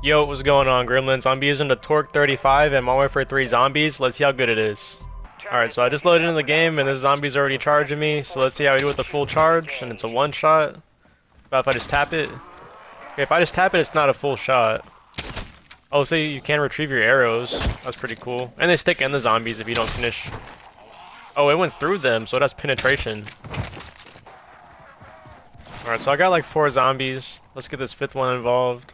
Yo, what's going on, Gremlins? I'm using the Torque 35 and I'm on my way for 3 zombies. Let's see how good it is. Alright, so I just loaded into the game and this zombie's already charging me, so let's see how I do with the full charge, and it's a one shot. About if I just tap it. Okay, if I just tap it, it's not a full shot. Oh, so you can retrieve your arrows. That's pretty cool. And they stick in the zombies if you don't finish. Oh, it went through them, so that's penetration. Alright, so I got like 4 zombies. Let's get this 5th one involved.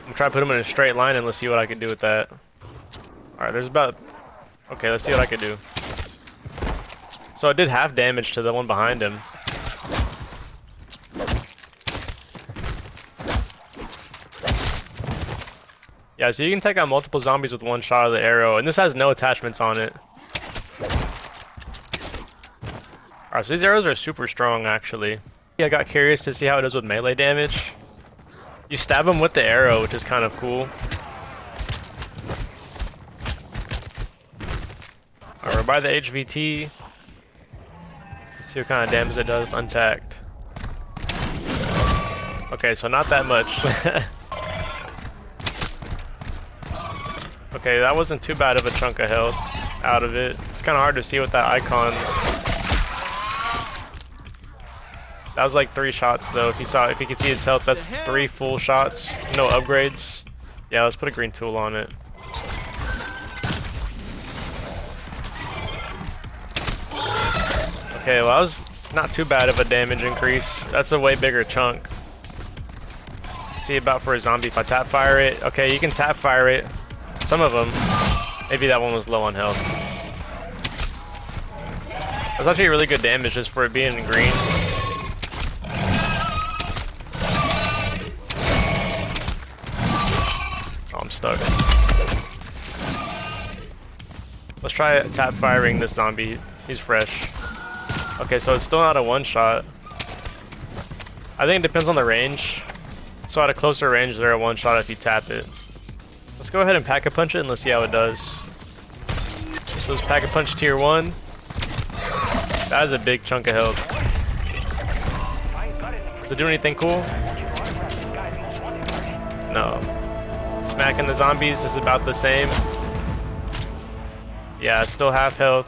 I'm trying to put them in a straight line and let's see what I can do with that. Alright, there's about... Okay, let's see what I can do. So it did half damage to the one behind him. Yeah, so you can take out multiple zombies with one shot of the arrow, and this has no attachments on it. Alright, so these arrows are super strong, actually. Yeah, I got curious to see how it does with melee damage. You stab them with the arrow, which is kind of cool. Alright, we're by the HVT. See what kind of damage it does, untacked. Okay, so not that much. Okay, that wasn't too bad of a chunk of health out of it. It's kind of hard to see with that icon. That was like 3 shots though. If you can see his health, that's 3 full shots. No upgrades. Yeah, let's put a green tool on it. Okay, well that was not too bad of a damage increase. That's a way bigger chunk. See about for a zombie if I tap fire it. Okay, you can tap fire it. Some of them. Maybe that one was low on health. That's actually really good damage just for it being in green. Oh, I'm stuck. Let's try tap firing this zombie. He's fresh. Okay, so it's still not a one shot. I think it depends on the range. So at a closer range, they're a one shot if you tap it. Let's go ahead and Pack-a-Punch it and let's see how it does. So this Pack-a-Punch tier 1. That is a big chunk of health. Does it do anything cool? No. Smacking the zombies is about the same. Yeah, it's still half health.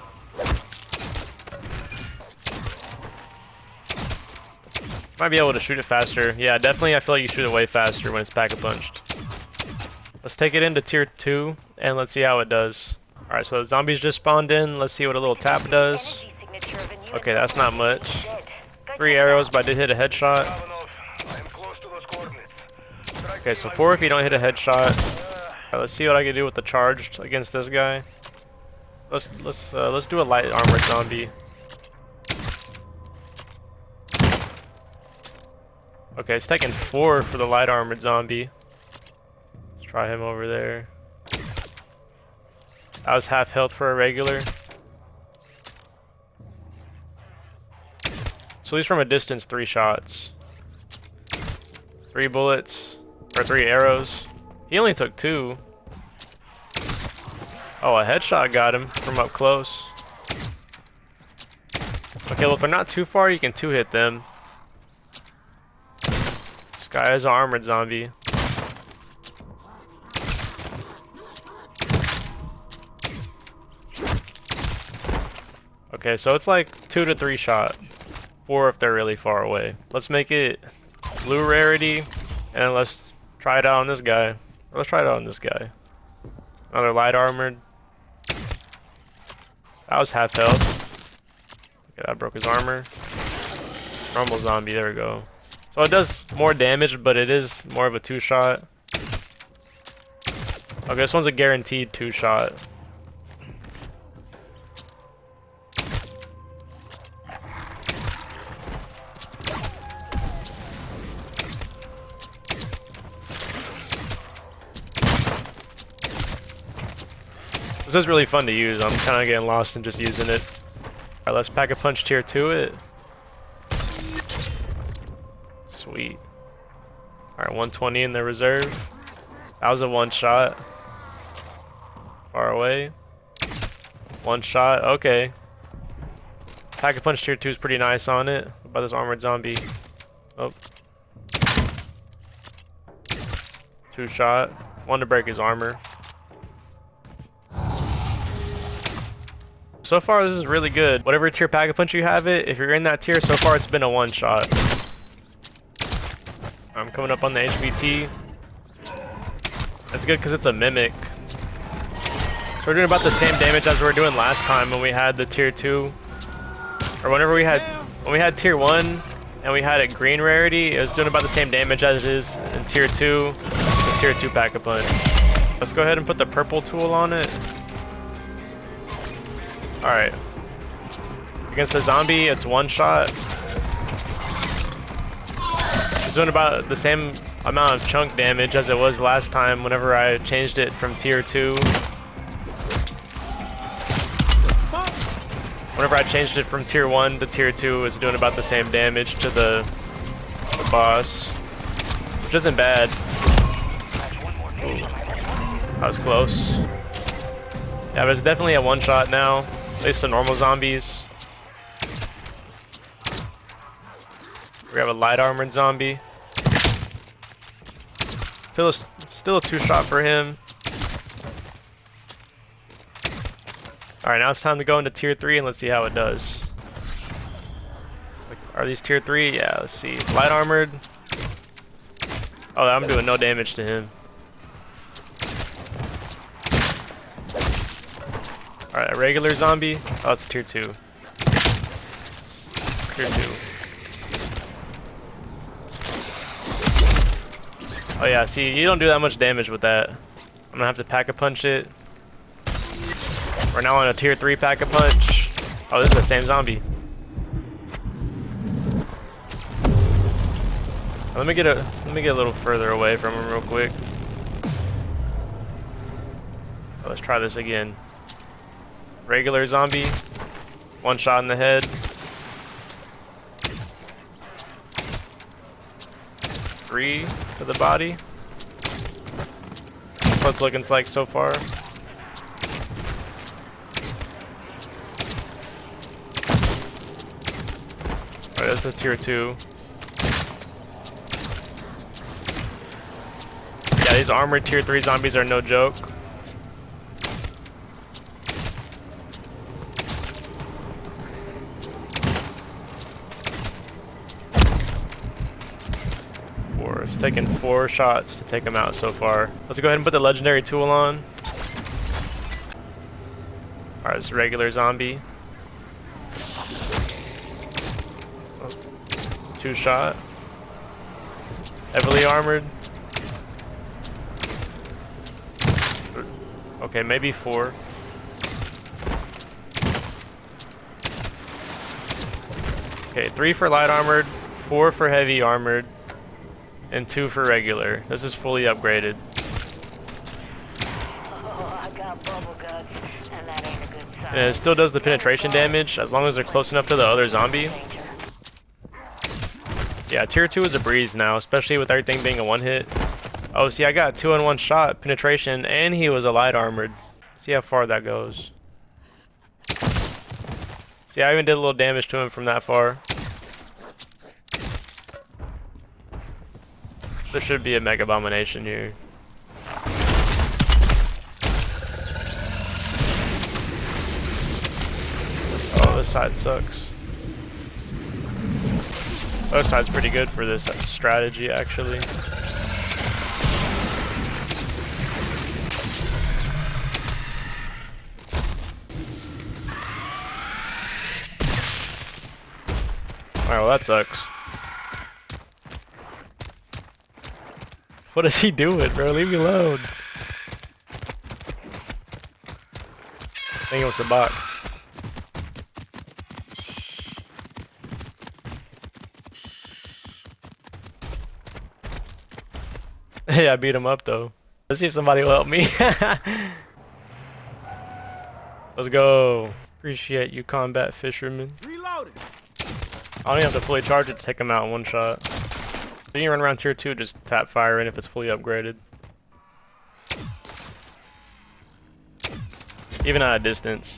Might be able to shoot it faster. Yeah, definitely I feel like you shoot it way faster when it's Pack-a-Punched. Let's take it into tier 2 and let's see how it does. Alright, so the zombies just spawned in. Let's see what a little tap does. Okay, that's not much. 3 arrows, but I did hit a headshot. Okay, so 4 if you don't hit a headshot. Alright, let's see what I can do with the charged against this guy. Let's do a light armored zombie. Okay, it's taking 4 for the light armored zombie. Let's try him over there. That was half health for a regular. So he's from a distance 3 shots. 3 bullets, or 3 arrows. He only took 2. Oh, a headshot got him from up close. Okay, well if they're not too far, you can 2-hit them. This guy is an armored zombie. Okay, so it's like 2 to 3 shot. 4 if they're really far away. Let's make it blue rarity, and let's try it out on this guy. Let's try it out on this guy. Another light armored. That was half health. Okay, that broke his armor. Rumble zombie, there we go. So it does more damage, but it is more of a 2-shot. Okay, this one's a guaranteed 2-shot. This is really fun to use. I'm kind of getting lost in just using it. Alright, let's Pack-a-Punch tier 2 it. Sweet. Alright, 120 in the reserve. That was a 1-shot. Far away. 1 shot, okay. Pack-a-Punch tier 2 is pretty nice on it. What about this armored zombie? Oh. 2 shot. 1 to break his armor. So far this is really good. Whatever tier Pack-a-Punch you have it, if you're in that tier, so far it's been a 1 shot. I'm coming up on the HVT. That's good because it's a mimic. So we're doing about the same damage as we were doing last time when we had the tier 2. Or when we had tier 1 and we had a green rarity, it was doing about the same damage as it is in tier 2 with tier 2 Pack-a-Punch. Let's go ahead and put the purple tool on it. Alright. Against the zombie, it's 1 shot. It's doing about the same amount of chunk damage as it was last time whenever I changed it from tier 2. Whenever I changed it from tier 1 to tier 2, it's doing about the same damage to the boss. Which isn't bad. Ooh. That was close. Yeah, but it's definitely a 1 shot now. At least the normal zombies. We have a light armored zombie. Still a 2 shot for him. Alright, now it's time to go into tier 3 and let's see how it does. Are these tier 3? Yeah, let's see. Light armored. Oh, I'm doing no damage to him. Alright, a regular zombie. Oh, it's a tier 2. Tier 2. Oh yeah, see, you don't do that much damage with that. I'm gonna have to Pack-a-Punch it. We're now on a tier 3 Pack-a-Punch. Oh, this is the same zombie. Let me get a little further away from him real quick. Oh, let's try this again. Regular zombie. 1 shot in the head. 3 to the body. That's what it's looking like so far. Alright, that's a tier 2. Yeah, these armored tier 3 zombies are no joke. It's taken 4 shots to take him out so far. Let's go ahead and put the legendary tool on. Alright, it's a regular zombie. 2 shot. Heavily armored. Okay, maybe 4. Okay, 3 for light armored, 4 for heavy armored, and 2 for regular. This is fully upgraded. Oh, I got bubble guts, and that ain't a good sign. And it still does the penetration damage as long as they're close enough to the other zombie. Yeah, tier 2 is a breeze now, especially with everything being a 1 hit. Oh, see, I got 2 in 1 shot penetration, and he was a light armored. See how far that goes. See, I even did a little damage to him from that far. There should be a Mega Abomination here. Oh, this side sucks. Other side's pretty good for this strategy, actually. Alright, well that sucks. What is he doing, bro? Leave me alone. I think it was the box. Hey, I beat him up though. Let's see if somebody will help me. Let's go. Appreciate you, combat fisherman. Reloading. I don't even have to fully charge it to take him out in 1 shot. So you can run around tier 2, just tap fire in if it's fully upgraded. Even at a distance.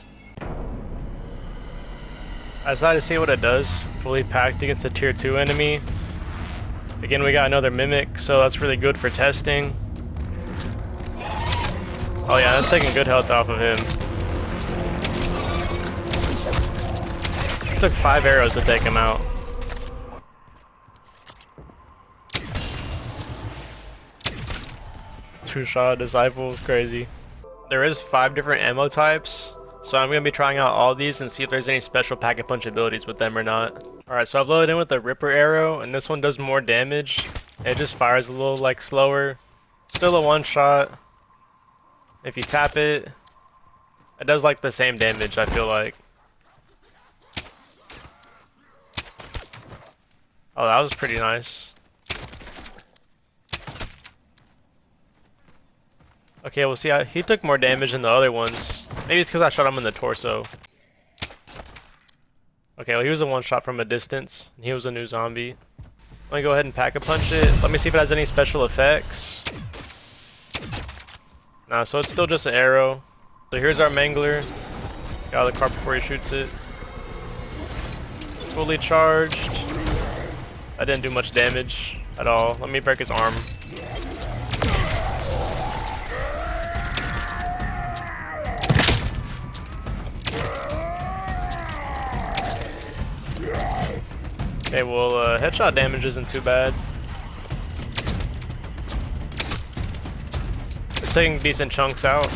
I decided to see what it does. Fully packed against a tier 2 enemy. Again, we got another mimic, so that's really good for testing. Oh yeah, that's taking good health off of him. It took 5 arrows to take him out. Two-shot disciple is crazy. There is 5 different ammo types, so I'm gonna be trying out all these and see if there's any special pack-a-punch abilities with them or not. Alright, so I've loaded in with the Ripper arrow, and this one does more damage. It just fires a little like slower. Still a one-shot. If you tap it, it does like the same damage, I feel like. Oh, that was pretty nice. Okay, we'll see. He took more damage than the other ones. Maybe it's because I shot him in the torso. Okay, well he was a one-shot from a distance. He was a new zombie. Let me go ahead and pack-a-punch it. Let me see if it has any special effects. Nah, so it's still just an arrow. So here's our Mangler. Get out of the car before he shoots it. Fully charged. That didn't do much damage at all. Let me break his arm. Okay, well, headshot damage isn't too bad. It's taking decent chunks out.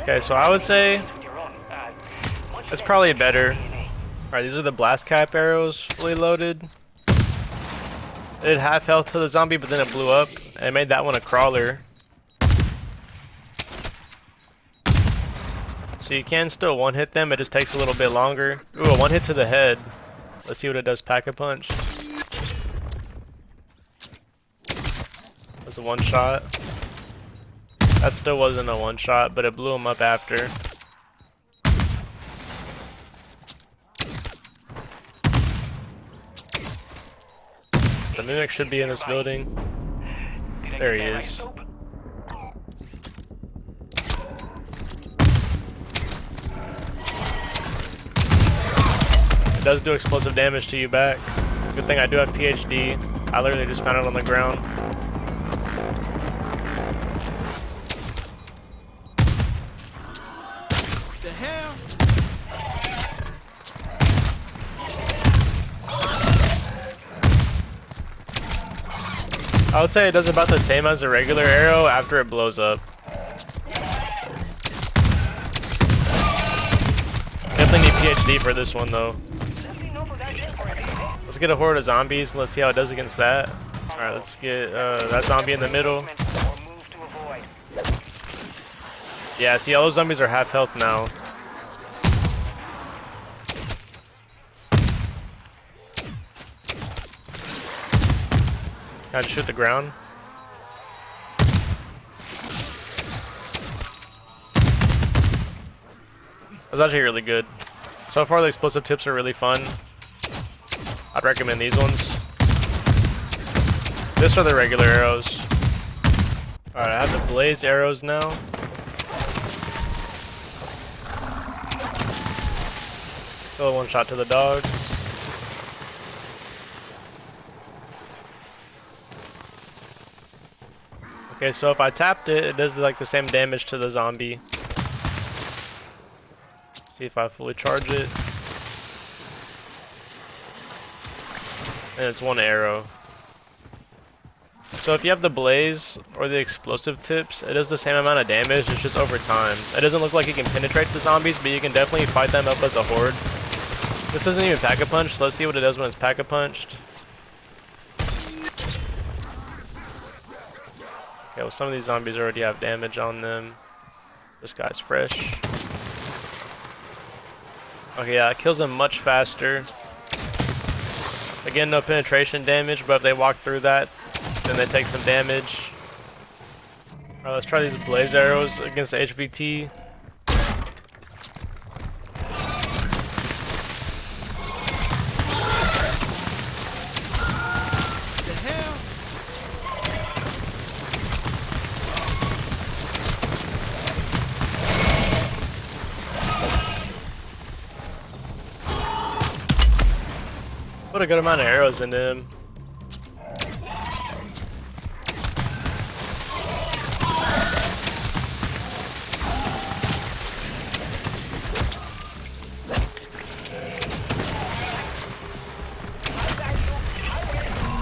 Okay, so I would say it's probably better. Alright, these are the Blastcap Arrows, fully loaded. It did half health to the zombie, but then it blew up, and it made that one a crawler. So you can still one-hit them, it just takes a little bit longer. Ooh, a one-hit to the head. Let's see what it does pack-a-punch. That's a one-shot. That still wasn't a one-shot, but it blew him up after. The Mimic should be in this building. There he is. It does do explosive damage to you back. Good thing I do have PhD. I literally just found it on the ground. The hell? I would say it does about the same as a regular arrow after it blows up. Definitely need PhD for this one though. Let's get a horde of zombies and let's see how it does against that. Alright, let's get that zombie in the middle. Yeah, see, all those zombies are half health now. Can I just shoot the ground? That's actually really good. So far the explosive tips are really fun. I'd recommend these ones. This are the regular arrows. Alright, I have the blaze arrows now. Still a one shot to the dogs. Okay, so if I tapped it, it does like the same damage to the zombie. See if I fully charge it. And it's one arrow. So if you have the blaze or the explosive tips, it does the same amount of damage, it's just over time. It doesn't look like you can penetrate the zombies, but you can definitely fight them up as a horde. This doesn't even pack-a-punch, so let's see what it does when it's pack-a-punched. Okay, well some of these zombies already have damage on them. This guy's fresh. Okay, yeah, it kills them much faster. Again, no penetration damage, but if they walk through that, then they take some damage. Alright, let's try these blaze arrows against the HVT. Put a good amount of arrows into him.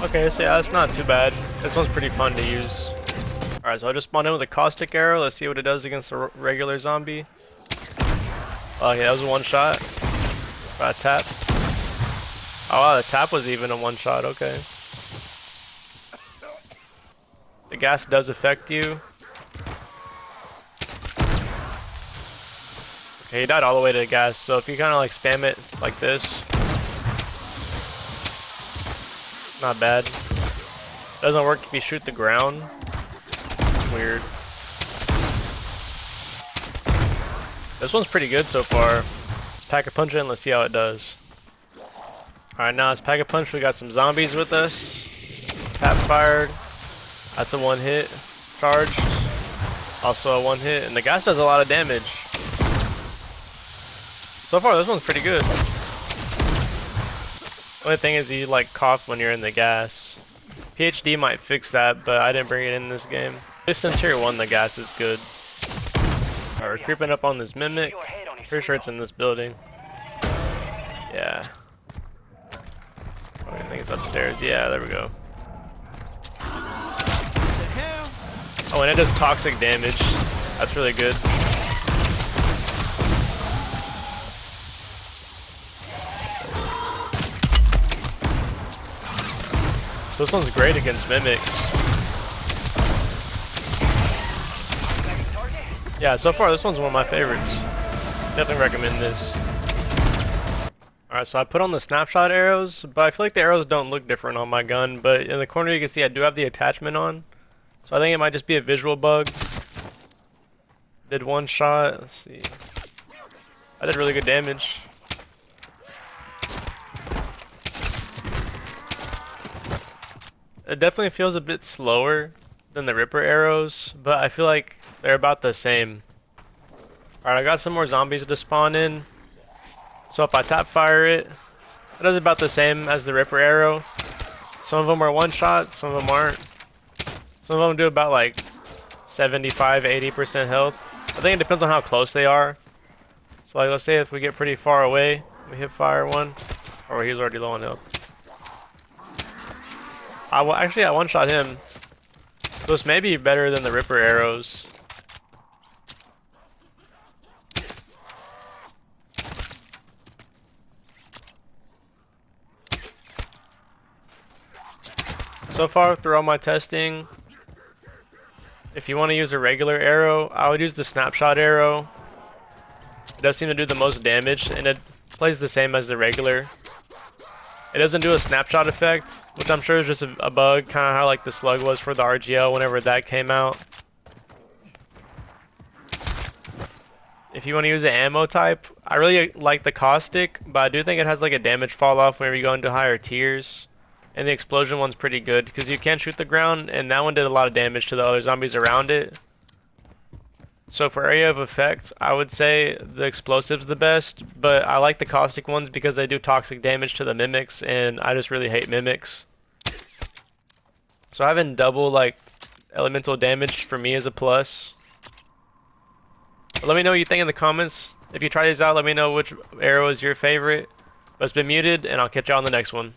Okay, so yeah, that's not too bad. This one's pretty fun to use. Alright, so I just spawned in with a Caustic Arrow. Let's see what it does against a regular zombie. Okay, that was a one shot. Got a tap. Oh wow, the tap was even a one shot, okay. The gas does affect you. Okay, he died all the way to the gas, so if you kind of like spam it like this, not bad. Doesn't work if you shoot the ground. Weird. This one's pretty good so far. Let's pack a punch in, let's see how it does. Alright, now let's pack a punch. We got some zombies with us. Tap fired. That's a one hit. Charged. Also a one hit. And the gas does a lot of damage. So far, this one's pretty good. Only thing is you like cough when you're in the gas. PhD might fix that, but I didn't bring it in this game. Just in tier 1, the gas is good. Alright, we're creeping up on this mimic. Pretty sure it's in this building. Yeah. I think it's upstairs. Yeah, there we go. Oh, and it does toxic damage. That's really good. So this one's great against mimics. Yeah, so far this one's one of my favorites. Definitely recommend this. Alright, so I put on the Snapshot Arrows, but I feel like the arrows don't look different on my gun, but in the corner you can see I do have the attachment on. So I think it might just be a visual bug. Did one shot, let's see. I did really good damage. It definitely feels a bit slower than the Ripper arrows, but I feel like they're about the same. Alright, I got some more zombies to spawn in. So if I tap fire it, it does about the same as the Ripper arrow. Some of them are one shot, some of them aren't. Some of them do about like 75–80% health. I think it depends on how close they are. So like, let's say if we get pretty far away, we hit fire one, or he's already low on health. Actually, I one-shot him. So this may be better than the Ripper arrows. So far, through all my testing, if you want to use a regular arrow, I would use the Snapshot Arrow. It does seem to do the most damage, and it plays the same as the regular. It doesn't do a snapshot effect, which I'm sure is just a bug, kind of how like the slug was for the RGL whenever that came out. If you want to use an ammo type, I really like the Caustic, but I do think it has like a damage fall off whenever you go into higher tiers. And the explosion one's pretty good, because you can shoot the ground, and that one did a lot of damage to the other zombies around it. So for area of effect, I would say the explosive's the best, but I like the Caustic ones because they do toxic damage to the mimics, and I just really hate mimics. So having double like elemental damage for me is a plus. But let me know what you think in the comments. If you try these out, let me know which arrow is your favorite. But it's been muted, and I'll catch you on the next one.